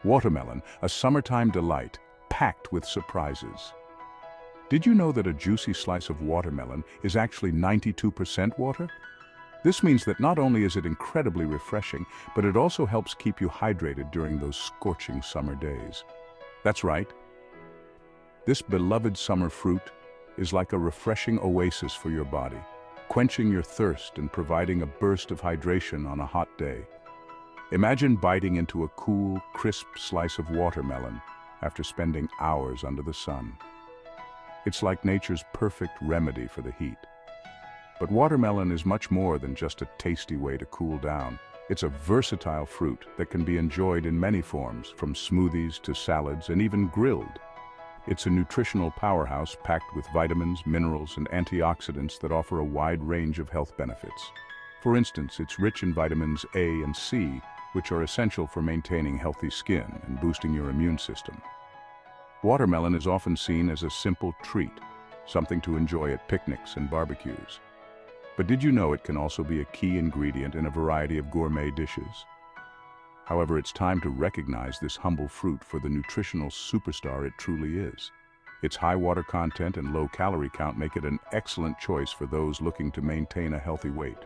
Watermelon, a summertime delight, packed with surprises. Did you know that a juicy slice of watermelon is actually 92% water? This means that not only is it incredibly refreshing, but it also helps keep you hydrated during those scorching summer days. That's right. This beloved summer fruit is like a refreshing oasis for your body, quenching your thirst and providing a burst of hydration on a hot day. Imagine biting into a cool, crisp slice of watermelon after spending hours under the sun. It's like nature's perfect remedy for the heat. But watermelon is much more than just a tasty way to cool down. It's a versatile fruit that can be enjoyed in many forms, from smoothies to salads and even grilled. It's a nutritional powerhouse packed with vitamins, minerals, and antioxidants that offer a wide range of health benefits. For instance, it's rich in vitamins A and C, which are essential for maintaining healthy skin and boosting your immune system. Watermelon is often seen as a simple treat, something to enjoy at picnics and barbecues. But did you know it can also be a key ingredient in a variety of gourmet dishes? However, it's time to recognize this humble fruit for the nutritional superstar it truly is. Its high water content and low calorie count make it an excellent choice for those looking to maintain a healthy weight.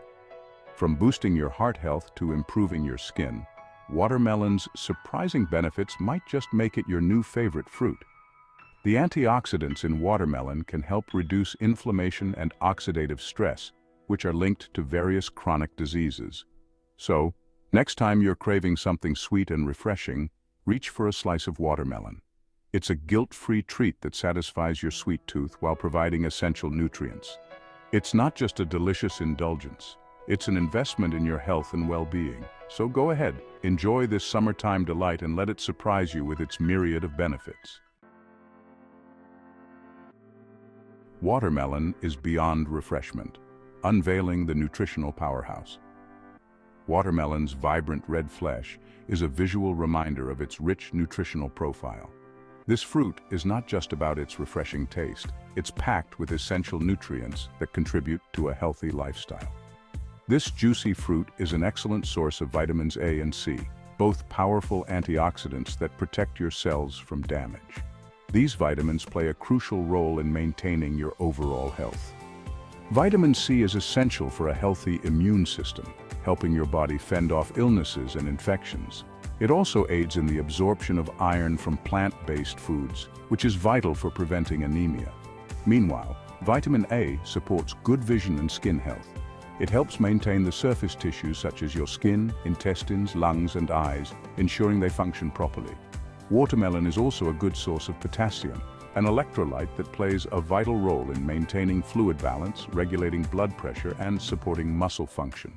From boosting your heart health to improving your skin, watermelon's surprising benefits might just make it your new favorite fruit. The antioxidants in watermelon can help reduce inflammation and oxidative stress, which are linked to various chronic diseases. So, next time you're craving something sweet and refreshing, reach for a slice of watermelon. It's a guilt-free treat that satisfies your sweet tooth while providing essential nutrients. It's not just a delicious indulgence. It's an investment in your health and well-being. So go ahead, enjoy this summertime delight and let it surprise you with its myriad of benefits. Watermelon is beyond refreshment, unveiling the nutritional powerhouse. Watermelon's vibrant red flesh is a visual reminder of its rich nutritional profile. This fruit is not just about its refreshing taste, it's packed with essential nutrients that contribute to a healthy lifestyle. This juicy fruit is an excellent source of vitamins A and C, both powerful antioxidants that protect your cells from damage. These vitamins play a crucial role in maintaining your overall health. Vitamin C is essential for a healthy immune system, helping your body fend off illnesses and infections. It also aids in the absorption of iron from plant-based foods, which is vital for preventing anemia. Meanwhile, vitamin A supports good vision and skin health. It helps maintain the surface tissues such as your skin, intestines, lungs, and eyes, ensuring they function properly. Watermelon is also a good source of potassium, an electrolyte that plays a vital role in maintaining fluid balance, regulating blood pressure, and supporting muscle function.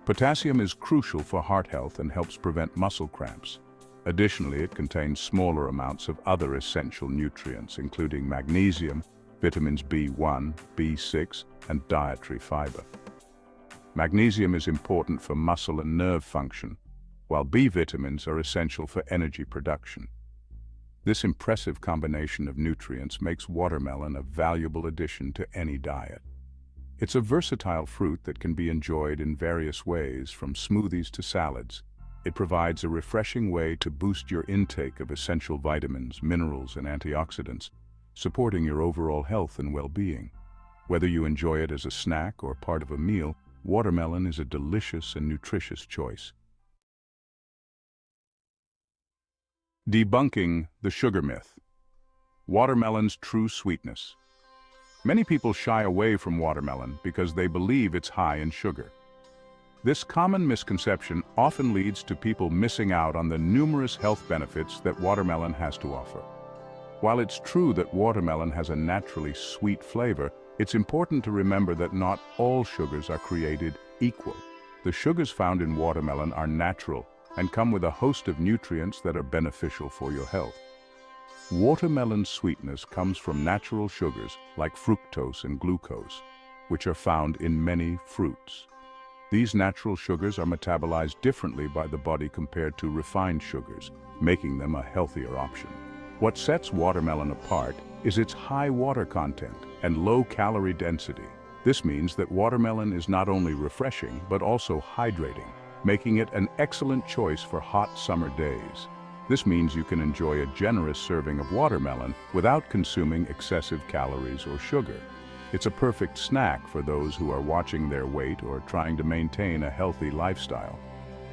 Potassium is crucial for heart health and helps prevent muscle cramps. Additionally, it contains smaller amounts of other essential nutrients, including magnesium, vitamins B1, B6, and dietary fiber. Magnesium is important for muscle and nerve function, while B vitamins are essential for energy production. This impressive combination of nutrients makes watermelon a valuable addition to any diet. It's a versatile fruit that can be enjoyed in various ways, from smoothies to salads. It provides a refreshing way to boost your intake of essential vitamins, minerals, and antioxidants, supporting your overall health and well-being. Whether you enjoy it as a snack or part of a meal, watermelon is a delicious and nutritious choice. Debunking the sugar myth. Watermelon's true sweetness. Many people shy away from watermelon because they believe it's high in sugar. This common misconception often leads to people missing out on the numerous health benefits that watermelon has to offer. While it's true that watermelon has a naturally sweet flavor, it's important to remember that not all sugars are created equal. The sugars found in watermelon are natural and come with a host of nutrients that are beneficial for your health. Watermelon sweetness comes from natural sugars like fructose and glucose, which are found in many fruits. These natural sugars are metabolized differently by the body compared to refined sugars, making them a healthier option. What sets watermelon apart is its high water content and low calorie density. This means that watermelon is not only refreshing but also hydrating, making it an excellent choice for hot summer days. This means you can enjoy a generous serving of watermelon without consuming excessive calories or sugar. It's a perfect snack for those who are watching their weight or trying to maintain a healthy lifestyle.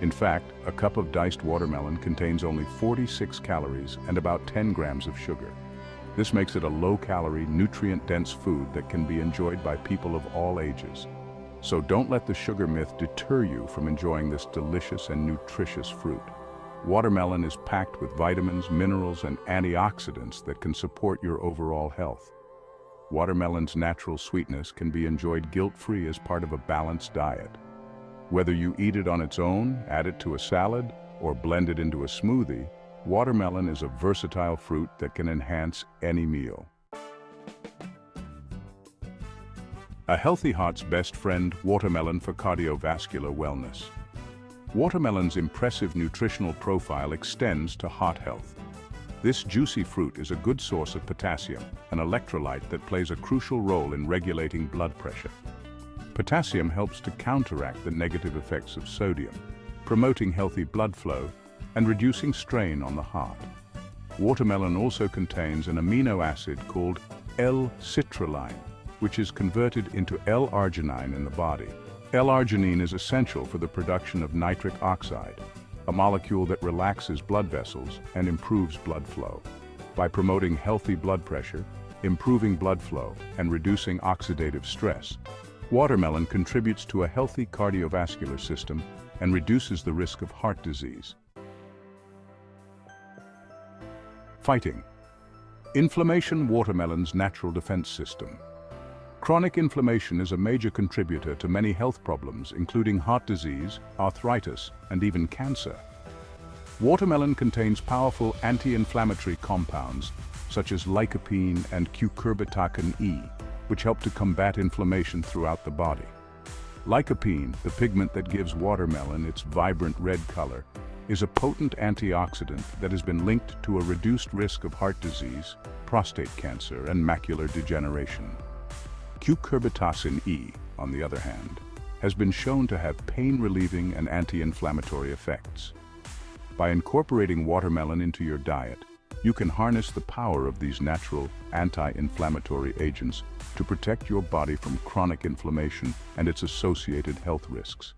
In fact, a cup of diced watermelon contains only 46 calories and about 10 grams of sugar. This makes it a low-calorie, nutrient-dense food that can be enjoyed by people of all ages. So don't let the sugar myth deter you from enjoying this delicious and nutritious fruit. Watermelon is packed with vitamins, minerals, and antioxidants that can support your overall health. Watermelon's natural sweetness can be enjoyed guilt-free as part of a balanced diet. Whether you eat it on its own, add it to a salad, or blend it into a smoothie, watermelon is a versatile fruit that can enhance any meal. A healthy heart's best friend, watermelon for cardiovascular wellness. Watermelon's impressive nutritional profile extends to heart health. This juicy fruit is a good source of potassium, an electrolyte that plays a crucial role in regulating blood pressure. Potassium helps to counteract the negative effects of sodium, promoting healthy blood flow and reducing strain on the heart. Watermelon also contains an amino acid called L-citrulline, which is converted into L-arginine in the body. L-arginine is essential for the production of nitric oxide, a molecule that relaxes blood vessels and improves blood flow. By promoting healthy blood pressure, improving blood flow, and reducing oxidative stress, watermelon contributes to a healthy cardiovascular system and reduces the risk of heart disease. Fighting inflammation. Watermelon's natural defense system. Chronic inflammation is a major contributor to many health problems, including heart disease, arthritis, and even cancer. Watermelon contains powerful anti-inflammatory compounds such as lycopene and cucurbitacin E, which help to combat inflammation throughout the body. Lycopene, the pigment that gives watermelon its vibrant red color, is a potent antioxidant that has been linked to a reduced risk of heart disease, prostate cancer, and macular degeneration. Cucurbitacin E, on the other hand, has been shown to have pain-relieving and anti-inflammatory effects. By incorporating watermelon into your diet, you can harness the power of these natural anti-inflammatory agents to protect your body from chronic inflammation and its associated health risks.